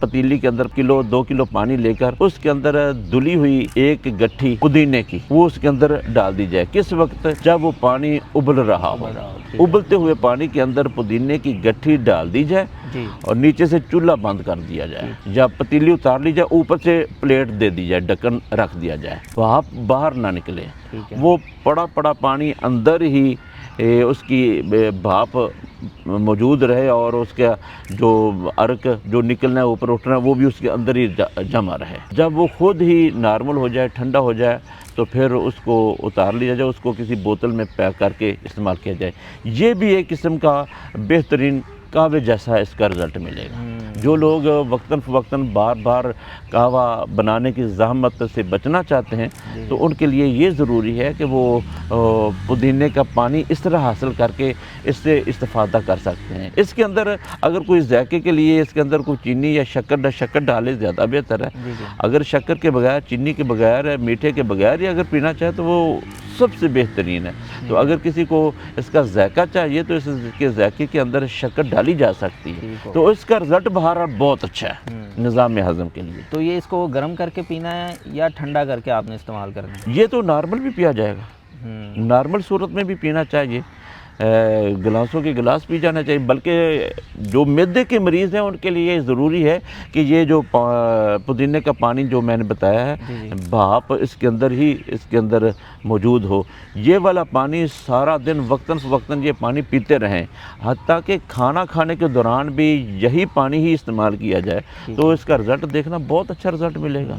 پتیلی کے اندر کلو 2 کلو پانی لے کر اس کے اندر دھلی ہوئی ایک گٹھی پودینے کی وہ اس کے اندر ڈال دی جائے۔ کس وقت؟ جب وہ پانی ابل رہا ہو، ابلتے ہوئے پانی کے اندر پودینے کی گٹھی ڈال دی جائے اور نیچے سے چولہا بند کر دیا جائے، جب پتیلی اتار لی جائے اوپر سے پلیٹ دے دی جائے، ڈھکن رکھ دیا جائے، بھاپ باہر نہ نکلے، وہ پڑا پانی اندر ہی اس کی بھاپ موجود رہے اور اس کا جو عرق جو نکلنا ہے اوپر اٹھنا ہے وہ بھی اس کے اندر ہی جمع رہے۔ جب وہ خود ہی نارمل ہو جائے، ٹھنڈا ہو جائے تو پھر اس کو اتار لیا جائے، اس کو کسی بوتل میں پیک کر کے استعمال کیا جائے۔ یہ بھی ایک قسم کا بہترین قہوے جیسا اس کا رزلٹ ملے گا۔ جو لوگ وقتاً فوقتاً بار بار قہوہ بنانے کی زحمت سے بچنا چاہتے ہیں تو ان کے لیے یہ ضروری ہے کہ وہ پودینے کا پانی اس طرح حاصل کر کے اس سے استفادہ کر سکتے ہیں۔ اس کے اندر اگر کوئی ذائقے کے لیے اس کے اندر کوئی چینی یا شکر ڈالے زیادہ بہتر ہے۔ اگر شکر کے بغیر، چینی کے بغیر، میٹھے کے بغیر ہی اگر پینا چاہے تو وہ سب سے بہترین ہے۔ تو اگر کسی کو اس کا ذائقہ چاہیے تو اس کے ذائقے کے اندر شکر ڈالی جا سکتی ہے، تو اس کا رزلٹ بہرحال بہت اچھا ہے نظام ہضم کے لیے۔ تو یہ اس کو گرم کر کے پینا ہے یا ٹھنڈا کر کے آپ نے استعمال کرنا ہے؟ یہ تو نارمل بھی پیا جائے گا، نارمل صورت میں بھی پینا چاہیے، گلاسوں کے گلاس پی جانا چاہیے، بلکہ جو معدے کے مریض ہیں ان کے لیے ضروری ہے کہ یہ جو پودینے کا پانی جو میں نے بتایا ہے بھاپ اس کے اندر موجود ہو، یہ والا پانی سارا دن وقتاً فوقتاً یہ پانی پیتے رہیں، حتیٰ کہ کھانا کھانے کے دوران بھی یہی پانی ہی استعمال کیا جائے، تو اس کا رزلٹ دیکھنا بہت اچھا رزلٹ ملے گا۔